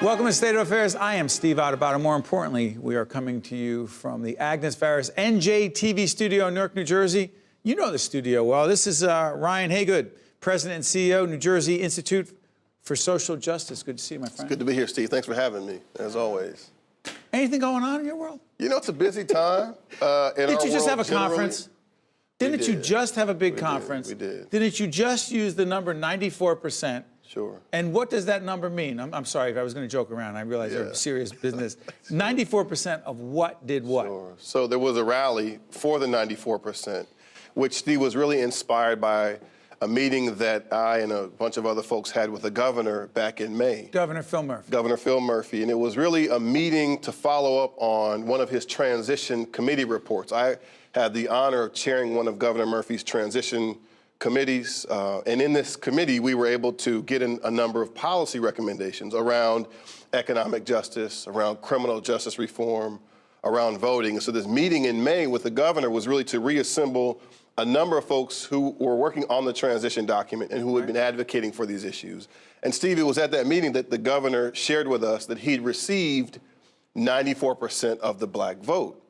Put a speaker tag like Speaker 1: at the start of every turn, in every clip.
Speaker 1: Welcome to State of Affairs. I am Steve Adubato. More importantly, we are coming to you from the Agnes Varus NJTV studio in Newark, New Jersey. You know the studio well. This is Ryan Haygood, President and CEO, New Jersey Institute for Social Justice. Good to see you, my friend.
Speaker 2: It's good to be here, Steve. Thanks for having me, as always.
Speaker 1: Anything going on in your world?
Speaker 2: You know, it's a busy time
Speaker 1: Didn't you just have a conference? Didn't you just have a big conference?
Speaker 2: We did.
Speaker 1: Didn't you just use the number 94%?
Speaker 2: Sure.
Speaker 1: And what does that number mean? I'm sorry if I was going to joke around. I realize they're serious business. 94% of what did what?
Speaker 2: Sure. So there was a rally for the 94%, which Steve was really inspired by a meeting that I and a bunch of other folks had with the governor back in May.
Speaker 1: Governor Phil Murphy.
Speaker 2: Governor Phil Murphy. And it was really a meeting to follow up on one of his transition committee reports. I had the honor of chairing one of Governor Murphy's transition committees, and in this committee, we were able to get in a number of policy recommendations around economic justice, around criminal justice reform, around voting. And so this meeting in May with the governor was really to reassemble a number of folks who were working on the transition document and who had been advocating for these issues. And Steve, it was at that meeting that the governor shared with us that he'd received 94% of the black vote.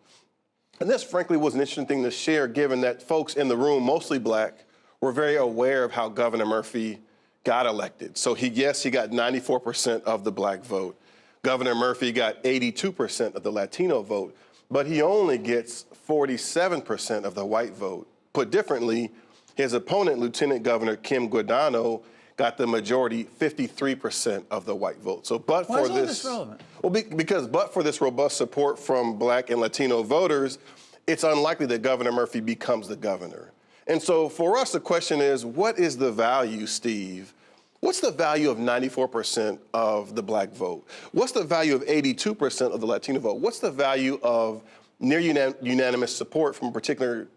Speaker 2: And this, frankly, was an interesting thing to share, given that folks in the room, mostly black, were very aware of how Governor Murphy got elected. So he got 94% of the black vote. Governor Murphy got 82% of the Latino vote, but he only gets 47% of the white vote. Put differently, his opponent, Lieutenant Governor Kim Guadagno, got the majority, 53% of the white vote. So, but
Speaker 1: Why
Speaker 2: for
Speaker 1: is all
Speaker 2: this,
Speaker 1: this relevant?
Speaker 2: Well, but for this robust support from black and Latino voters, it's unlikely that Governor Murphy becomes the governor. And so for us, the question is, what is the value, Steve? What's the value of 94% of the black vote? What's the value of 82% of the Latino vote? What's the value of near unanimous support from a particular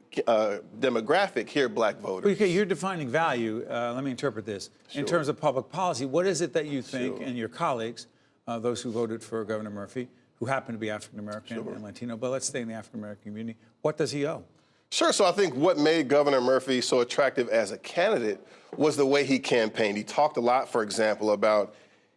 Speaker 2: demographic here, black voters?
Speaker 1: Okay, you're defining value. Let me interpret this.
Speaker 2: Sure.
Speaker 1: In terms of public policy, what is it that you think, and your colleagues, those who voted for Governor Murphy, who happen to be African-American and Latino, but let's stay in the African-American community, what does he owe?
Speaker 2: Sure, so I think what made Governor Murphy so attractive as a candidate was the way he campaigned. He talked a lot, for example, about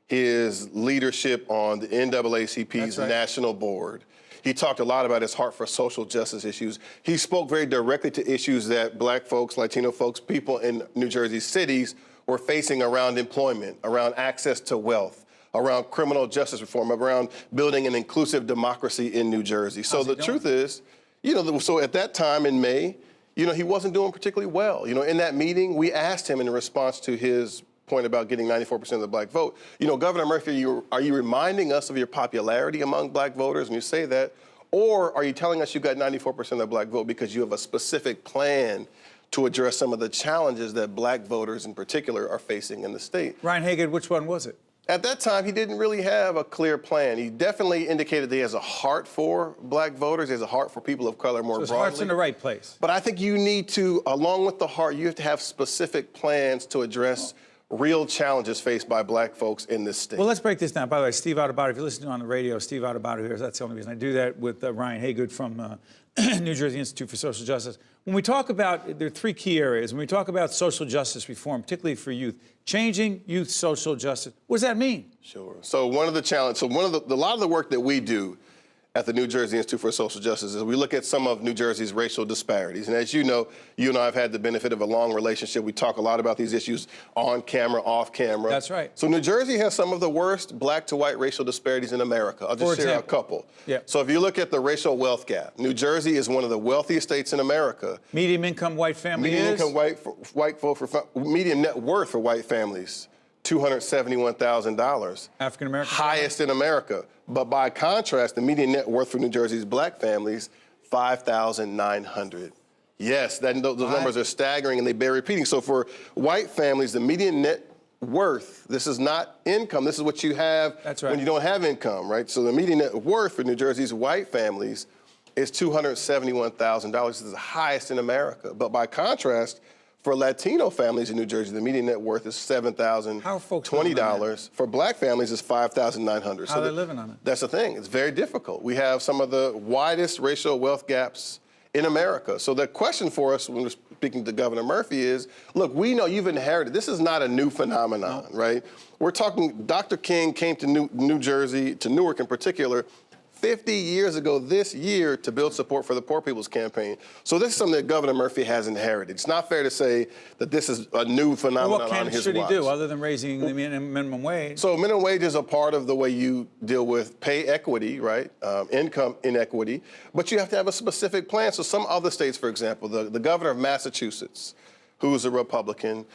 Speaker 2: his leadership on the NAACP's national board. He talked a lot about his heart for social justice issues. He spoke very directly to issues that black folks, Latino folks, people in New Jersey cities were facing around employment, around access to wealth, around criminal justice reform, around building an inclusive democracy in New Jersey. So the truth is, so at that time in May, he wasn't doing particularly well. In that meeting, we asked him in response to his point about getting 94% of the black vote, Governor Murphy, are you reminding us of your popularity among black voters when you say that? Or are you telling us you got 94% of the black vote because you have a specific plan to address some of the challenges that black voters in particular are facing in the state?
Speaker 1: Ryan Haygood, which one was it?
Speaker 2: At that time, he didn't really have a clear plan. He definitely indicated that he has a heart for black voters. He has a heart for people of color more broadly.
Speaker 1: His heart's in the right place.
Speaker 2: But I think you need to, along with the heart, you have to have specific plans to address real challenges faced by black folks in this state.
Speaker 1: Well, let's break this down. By the way, Steve Adubato, if you're listening on the radio, Steve Adubato here. That's the only reason I do that with Ryan Haygood from New Jersey Institute for Social Justice. When we talk about, there are three key areas. When we talk about social justice reform, particularly for youth, changing youth social justice, what does that mean?
Speaker 2: Sure. So one of the challenges, a lot of the work that we do at the New Jersey Institute for Social Justice is we look at some of New Jersey's racial disparities. And as you know, you and I have had the benefit of a long relationship. We talk a lot about these issues on camera, off camera.
Speaker 1: That's right.
Speaker 2: So New Jersey has some of the worst black to white racial disparities in America. I'll just share a couple.
Speaker 1: Yeah.
Speaker 2: So if you look at the racial wealth gap, New Jersey is one of the wealthiest states in America.
Speaker 1: Median income white family
Speaker 2: median net worth for white families, $271,000.
Speaker 1: African American.
Speaker 2: Highest in America. But by contrast, the median net worth for New Jersey's black families, $5,900. Yes, those numbers are staggering and they bear repeating. So for white families, the median net worth, this is not income, this is what you have when you don't have income, right? So the median net worth for New Jersey's white families is $271,000. This is the highest in America. But by contrast, for Latino families in New Jersey, the median net worth is $7,020. For black families, it's $5,900.
Speaker 1: How are they living on it?
Speaker 2: That's the thing. It's very difficult. We have some of the widest racial wealth gaps in America. So the question for us when we're speaking to Governor Murphy is, look, we know you've inherited, this is not a new phenomenon, right? We're talking, Dr. King came to New Jersey, to Newark in particular, 50 years ago this year to build support for the Poor People's Campaign. So this is something that Governor Murphy has inherited. It's not fair to say that this is a new phenomenon on his watch.
Speaker 1: What should he do other than raising the minimum wage?
Speaker 2: So minimum wage is a part of the way you deal with pay equity, right? Income inequity, but you have to have a specific plan. So some other states, for example, the governor of Massachusetts, who's a Republican,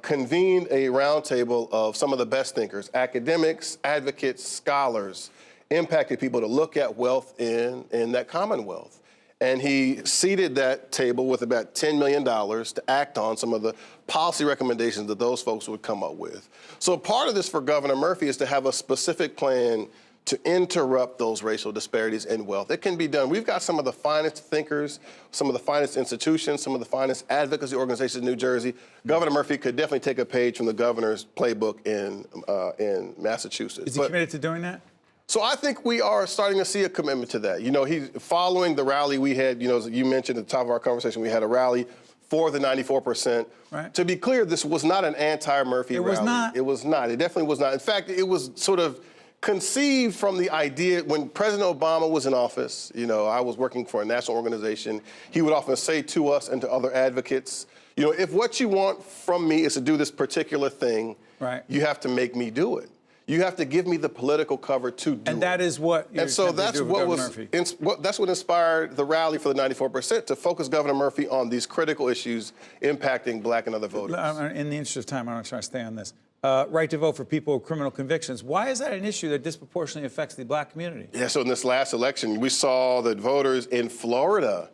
Speaker 2: convened a roundtable of some of the best thinkers, academics, advocates, scholars, impacted people to look at wealth in that Commonwealth. And he seated that table with about $10 million to act on some of the policy recommendations that those folks would come up with. So part of this for Governor Murphy is to have a specific plan to interrupt those racial disparities in wealth. It can be done. We've got some of the finest thinkers, some of the finest institutions, some of the finest advocacy organizations in New Jersey. Governor Murphy could definitely take a page from the governor's playbook in Massachusetts.
Speaker 1: Is he committed to doing that?
Speaker 2: So I think we are starting to see a commitment to that. You know, he's following the rally we had, you know, as you mentioned at the top of our conversation, we had a rally for the 94%.
Speaker 1: Right.
Speaker 2: To be clear, this was not an anti-Murphy rally.
Speaker 1: It was not?
Speaker 2: It was not. It definitely was not. In fact, it was sort of conceived from the idea when President Obama was in office. You know, I was working for a national organization. He would often say to us and to other advocates, you know, if what you want from me is to do this particular thing,
Speaker 1: right,
Speaker 2: you have to make me do it. You have to give me the political cover to do it.
Speaker 1: And that is what you're
Speaker 2: And so that's that's what inspired the rally for the 94%, to focus Governor Murphy on these critical issues impacting black and other voters.
Speaker 1: In the interest of time, I'm not trying to stay on this. Right to vote for people with criminal convictions. Why is that an issue that disproportionately affects the black community?
Speaker 2: Yeah, so in this last election, we saw that voters in Florida,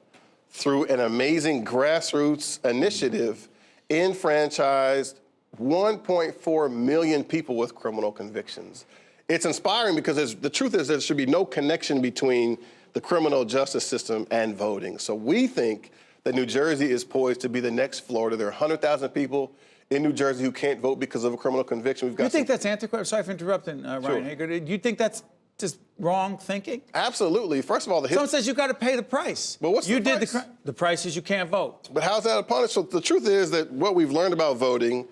Speaker 2: through an amazing grassroots initiative, enfranchised 1.4 million people with criminal convictions. It's inspiring because the truth is there should be no connection between the criminal justice system and voting. So we think that New Jersey is poised to be the next Florida. There are 100,000 people in New Jersey who can't vote because of a criminal conviction.
Speaker 1: Do you think that's antiquated? Sorry for interrupting, Ryan Haygood. Do you think that's just wrong thinking?
Speaker 2: Absolutely. First of all,
Speaker 1: someone says you got to pay the price.
Speaker 2: But what's the price?
Speaker 1: The price is you can't vote.
Speaker 2: But how's that a punish? So the truth is that what we've learned about voting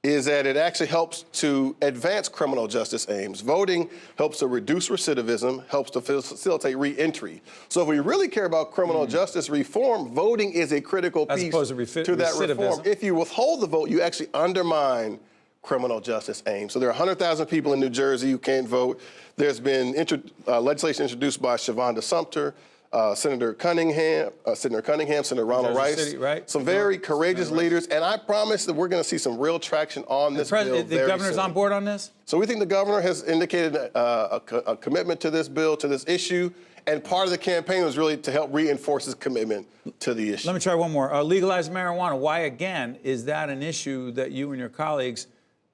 Speaker 2: is that it actually helps to advance criminal justice aims. Voting helps to reduce recidivism, helps to facilitate re-entry. So if we really care about criminal justice reform, voting is a critical piece to that reform. If you withhold the vote, you actually undermine criminal justice aims. So there are 100,000 people in New Jersey who can't vote. There's been legislation introduced by Shavonda Sumter, Senator Cunningham, Senator Ronald Rice,
Speaker 1: City, right?
Speaker 2: Some very courageous leaders, and I promise that we're going to see some real traction on this bill very soon.
Speaker 1: The governor's on board on this?
Speaker 2: So we think the governor has indicated a commitment to this bill, to this issue, and part of the campaign was really to help reinforce his commitment to the issue.
Speaker 1: Let me try one more. Legalizing marijuana. Why, again, is that an issue that you and your colleagues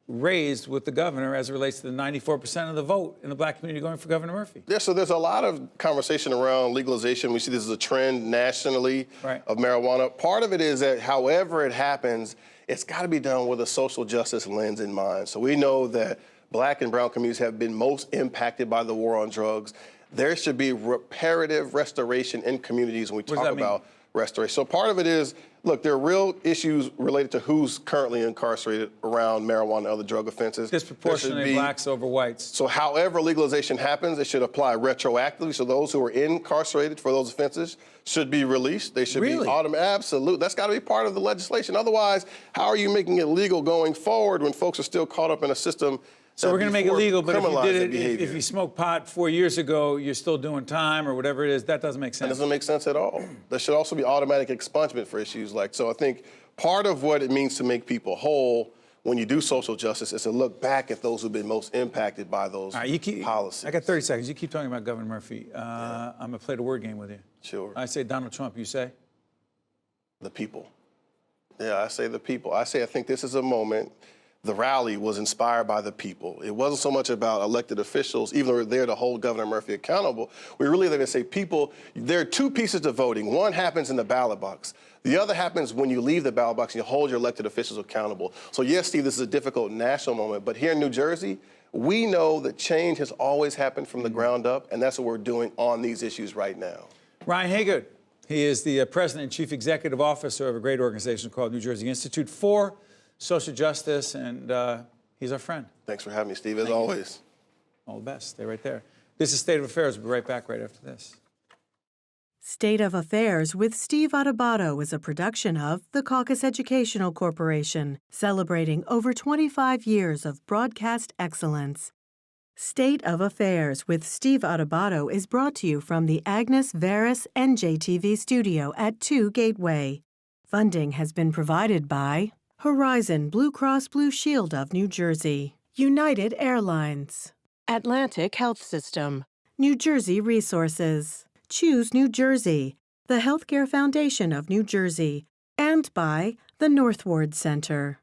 Speaker 1: raised with the governor as it relates to the 94% of the vote in the black community going for Governor Murphy?
Speaker 2: Yeah, so there's a lot of conversation around legalization. We see this as a trend nationally of marijuana. Part of it is that however it happens, it's got to be done with a social justice lens in mind. So we know that black and brown communities have been most impacted by the war on drugs. There should be reparative restoration in communities when we talk about restoration. So part of it is, look, there are real issues related to who's currently incarcerated around marijuana and other drug offenses.
Speaker 1: Disproportionately blacks over whites.
Speaker 2: So however legalization happens, it should apply retroactively. So those who are incarcerated for those offenses should be released. They should be automatic. Absolutely. That's got to be part of the legislation. Otherwise, how are you making it legal going forward when folks are still caught up in a system?
Speaker 1: So we're going to make it legal, but if you did it, if you smoked pot 4 years ago, you're still doing time or whatever it is, that doesn't make sense.
Speaker 2: That doesn't make sense at all. There should also be automatic expungement for issues like, so I think part of what it means to make people whole when you do social justice is to look back at those who've been most impacted by those policies.
Speaker 1: I got 30 seconds. You keep talking about Governor Murphy. I'm going to play the word game with you.
Speaker 2: Sure.
Speaker 1: I say Donald Trump, you say?
Speaker 2: The people. Yeah, I say the people. I think this is a moment. The rally was inspired by the people. It wasn't so much about elected officials, even though we're there to hold Governor Murphy accountable. We're really there to say, people, there are two pieces to voting. One happens in the ballot box. The other happens when you leave the ballot box and you hold your elected officials accountable. So yes, Steve, this is a difficult national moment, but here in New Jersey, we know that change has always happened from the ground up, and that's what we're doing on these issues right now.
Speaker 1: Ryan Haygood, He is the president and chief executive officer of a great organization called New Jersey Institute for Social Justice, and he's our friend.
Speaker 2: Thanks for having me, Steve, as always.
Speaker 1: All the best. Stay right there. This is State of Affairs. We'll be right back right after this.
Speaker 3: State of Affairs with Steve Adubato is a production of the Caucus Educational Corporation, celebrating over 25 years of broadcast excellence. State of Affairs with Steve Adubato is brought to you from the Agnes Veris NJTV studio at 2 Gateway. Funding has been provided by Horizon Blue Cross Blue Shield of New Jersey, United Airlines, Atlantic Health System, New Jersey Resources, Choose New Jersey, the Healthcare Foundation of New Jersey, and by the Northward Center.